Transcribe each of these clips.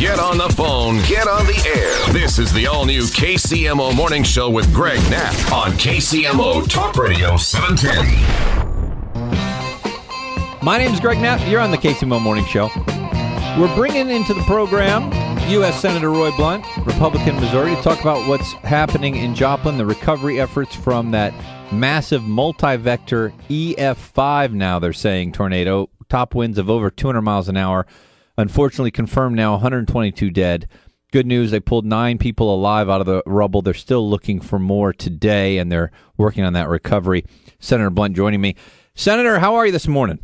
Get on the phone. Get on the air. This is the all-new KCMO Morning Show with Greg Knapp on KCMO Talk Radio 710. My name is Greg Knapp. You're on the KCMO Morning Show. We're bringing into the program U.S. Senator Roy Blunt, Republican Missouri, to talk about what's happening in Joplin, the recovery efforts from that massive multi-vector EF5, now they're saying, tornado. Top winds of over 200 miles an hour. Unfortunately, confirmed now 122 dead. Good news, they pulled 9 people alive out of the rubble. They're still looking for more today, and they're working on that recovery. Senator Blunt joining me. Senator, how are you this morning?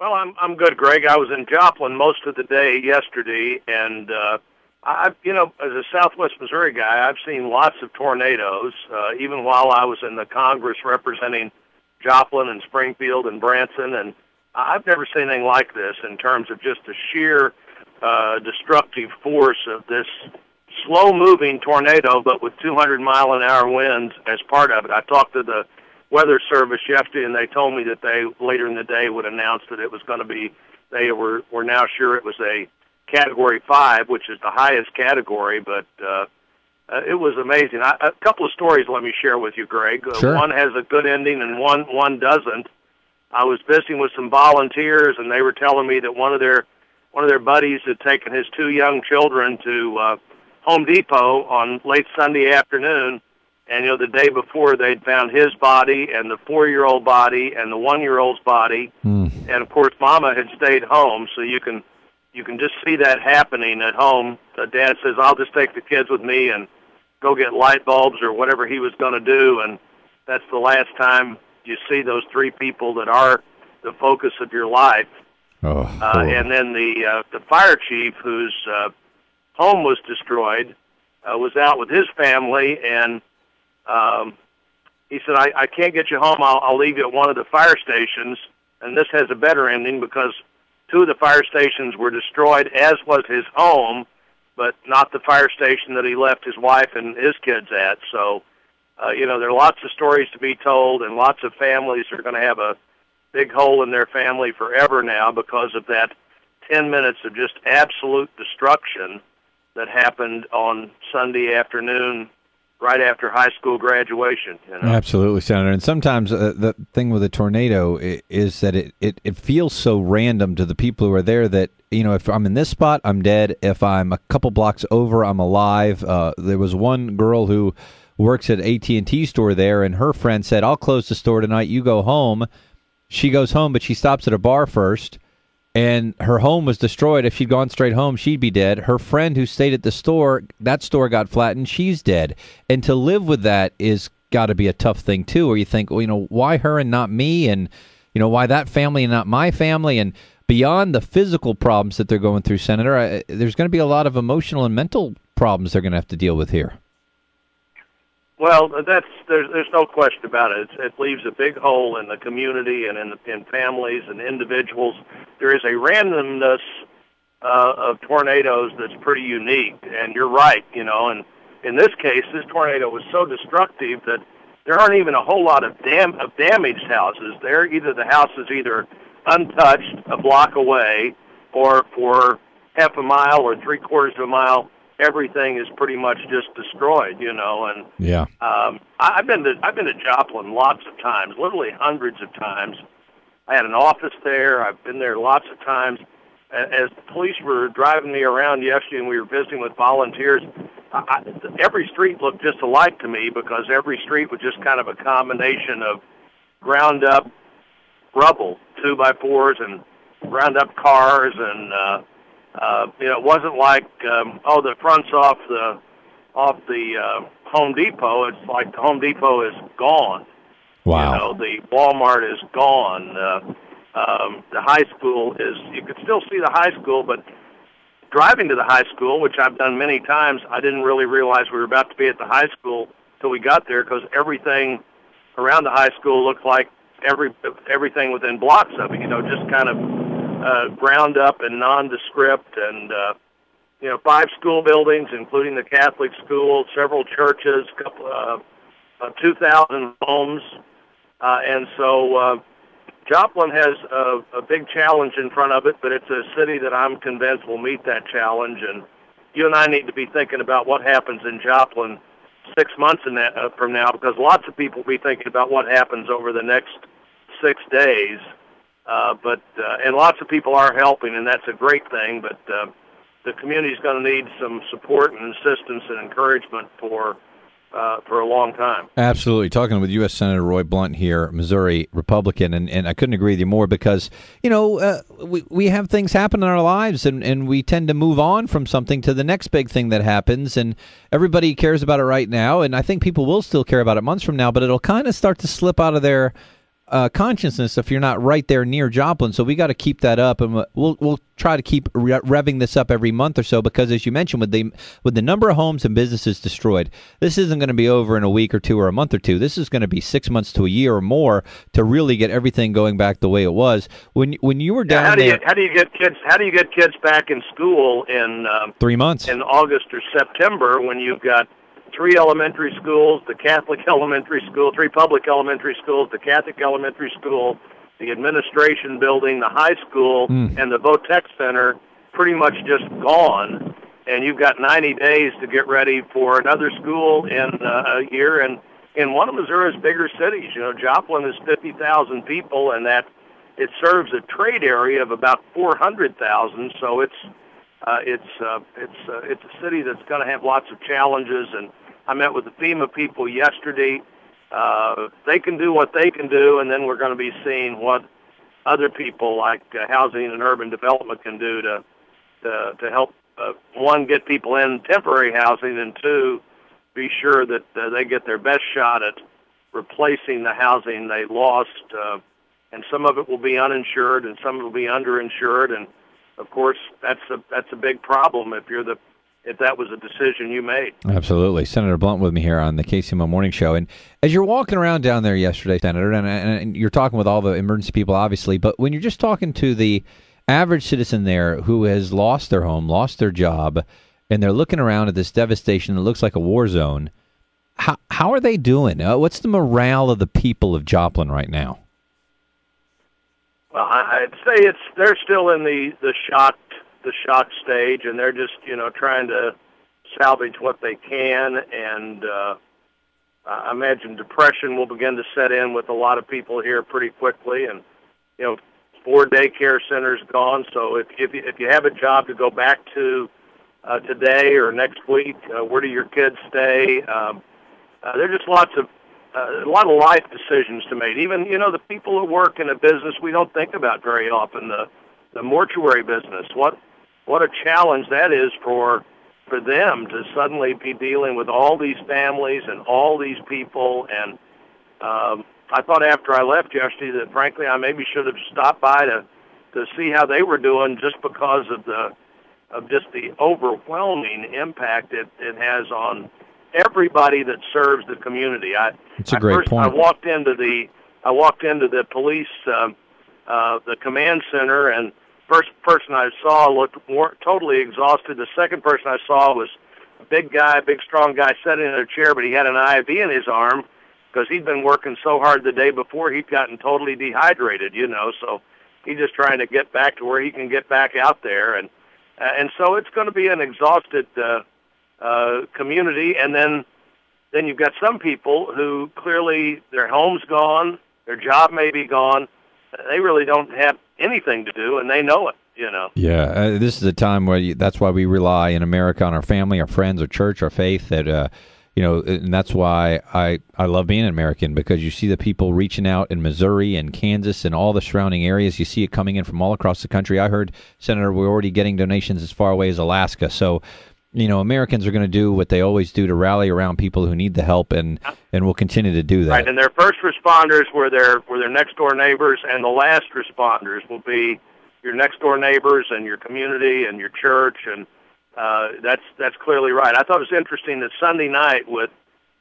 Well, I'm good, Greg. I was in Joplin most of the day yesterday, and as a Southwest Missouri guy, I've seen lots of tornadoes, even while I was in the Congress representing Joplin and Springfield and Branson, and I've never seen anything like this in terms of just the sheer destructive force of this slow-moving tornado, but with 200-mile-an-hour winds as part of it. I talked to the Weather Service yesterday, and they told me that they later in the day would announce that it was going to be, they were now sure it was a Category 5, which is the highest category, but it was amazing. A couple of stories let me share with you, Greg. Sure. One has a good ending and one doesn't. I was visiting with some volunteers, and they were telling me that one of their buddies had taken his 2 young children to Home Depot on late Sunday afternoon, and the day before they'd found his body and the 4-year-old body and the 1-year-old's body, and of course Mama had stayed home. So you can just see that happening at home. Dad says, "I'll just take the kids with me and go get light bulbs," or whatever he was going to do, and that's the last time you see those 3 people that are the focus of your life. And then the fire chief, whose home was destroyed, was out with his family, and he said, I can't get you home. I'll leave you at one of the fire stations. And this has a better ending because 2 of the fire stations were destroyed, as was his home, but not the fire station that he left his wife and his kids at. So, there are lots of stories to be told, and lots of families are going to have a big hole in their family forever now because of that 10 minutes of just absolute destruction that happened on Sunday afternoon right after high school graduation. Absolutely, Senator. And sometimes the thing with a tornado is that it feels so random to the people who are there that, if I'm in this spot, I'm dead. If I'm a couple blocks over, I'm alive. There was one girl who works at AT&T store there, and her friend said, "I'll close the store tonight. You go home." She goes home, but she stops at a bar first, and her home was destroyed. If she'd gone straight home, she'd be dead. Her friend who stayed at the store, that store got flattened. She's dead. And to live with that is got to be a tough thing, too, where you think, well, why her and not me? And, why that family and not my family? And beyond the physical problems that they're going through, Senator, there's going to be a lot of emotional and mental problems they're going to have to deal with here. Well, there's no question about it. It leaves a big hole in the community and in families and individuals. There is a randomness of tornadoes that's pretty unique, and you're right. And in this case, this tornado was so destructive that there aren't even a whole lot of damaged houses. The house is either untouched a block away, or for half a mile or 3/4 of a mile, everything is pretty much just destroyed, and yeah. I've been to Joplin lots of times, literally hundreds of times. I had an office there. I've been there lots of times. As the police were driving me around yesterday and we were visiting with volunteers, every street looked just alike to me because every street was just kind of a combination of ground up rubble, 2x4s and ground up cars, and it wasn't like the front's off the Home Depot. It's like the Home Depot is gone. Wow. The Walmart is gone. The high school is, you could still see the high school, but driving to the high school, which I've done many times, I didn't really realize we were about to be at the high school till we got there, because everything around the high school looked like everything within blocks of it, just kind of ground up and nondescript, and 5 school buildings, including the Catholic school, several churches, 2,000 homes, and so Joplin has a big challenge in front of it, but it's a city that I'm convinced will meet that challenge. And you and I need to be thinking about what happens in Joplin 6 months from now, because lots of people will be thinking about what happens over the next 6 days. And lots of people are helping, and that's a great thing. But the community is going to need some support and assistance and encouragement for a long time. Absolutely. Talking with U.S. Senator Roy Blunt here, Missouri Republican, and I couldn't agree with you more because, we have things happen in our lives and we tend to move on from something to the next big thing that happens, and everybody cares about it right now, and I think people will still care about it months from now, but it'll kind of start to slip out of their consciousness if you're not right there near Joplin. So we got to keep that up, and we'll try to keep revving this up every month or so, because as you mentioned, with the number of homes and businesses destroyed, this isn't going to be over in a week or two or a month or two. This is going to be 6 months to a year or more to really get everything going back the way it was. When you were down there, how do you get kids back in school in 3 months in August or September when you've got 3 elementary schools, the Catholic elementary school, 3 public elementary schools, the Catholic elementary school, the administration building, the high school, and the Votech Center pretty much just gone. And you've got 90 days to get ready for another school in a year. And in one of Missouri's bigger cities, Joplin is 50,000 people, and that it serves a trade area of about 400,000. So it's a city that's going to have lots of challenges. And I met with the FEMA people yesterday. They can do what they can do, and then we're going to be seeing what other people like Housing and Urban Development can do to help, one, get people in temporary housing, and two, be sure that they get their best shot at replacing the housing they lost. And some of it will be uninsured, and some of it will be underinsured, and of course that's a big problem if that was a decision you made. Absolutely. Senator Blunt with me here on the KCMO Morning Show. And as you're walking around down there yesterday, Senator, and you're talking with all the emergency people, obviously, but when you're just talking to the average citizen there who has lost their home, lost their job, and they're looking around at this devastation that looks like a war zone, how are they doing? What's the morale of the people of Joplin right now? Well, I'd say they're still in the shock stage, and they're just trying to salvage what they can. And I imagine depression will begin to set in with a lot of people here pretty quickly. And 4 daycare centers gone. So if you have a job to go back to today or next week, where do your kids stay? There are just a lot of life decisions to make. Even the people who work in a business we don't think about very often, the mortuary business. What a challenge that is for them to suddenly be dealing with all these families and all these people. And I thought after I left yesterday that frankly I maybe should have stopped by to see how they were doing, just because of just the overwhelming impact it has on everybody that serves the community. It's a great point. I walked into the police, the command center, and first person I saw looked totally exhausted. The second person I saw was a big strong guy sitting in a chair, but he had an IV in his arm because he'd been working so hard the day before he'd gotten totally dehydrated, so he's just trying to get back to where he can get back out there. And so it's going to be an exhausted community. And then you've got some people who clearly their home's gone, their job may be gone, they really don't have anything to do, and they know it, Yeah, this is a time where that's why we rely in America on our family, our friends, our church, our faith, that, and that's why I love being an American, because you see the people reaching out in Missouri and Kansas and all the surrounding areas. You see it coming in from all across the country. I heard, Senator, we're already getting donations as far away as Alaska. So, Americans are going to do what they always do to rally around people who need the help, and will continue to do that. Right, and their first responders were their next door neighbors, and the last responders will be your next door neighbors and your community and your church, and that's clearly right. I thought it was interesting that Sunday night, with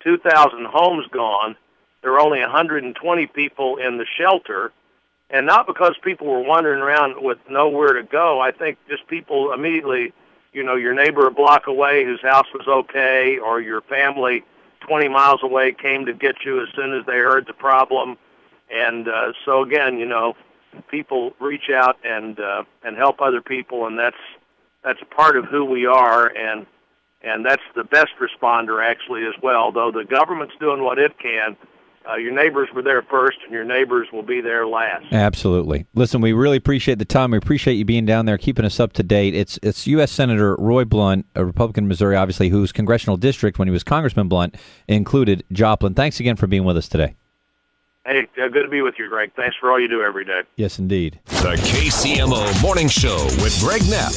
2,000 homes gone, there were only 120 people in the shelter, and not because people were wandering around with nowhere to go. I think just people immediately, your neighbor a block away whose house was okay, or your family 20 miles away came to get you as soon as they heard the problem. And so again, people reach out and help other people, and that's part of who we are, and that's the best responder actually as well. Though the government's doing what it can, your neighbors were there first, and your neighbors will be there last. Absolutely. Listen, we really appreciate the time. We appreciate you being down there, keeping us up to date. It's U.S. Senator Roy Blunt, a Republican in Missouri, obviously, whose congressional district, when he was Congressman Blunt, included Joplin. Thanks again for being with us today. Hey, good to be with you, Greg. Thanks for all you do every day. Yes, indeed. The KCMO Morning Show with Greg Knapp.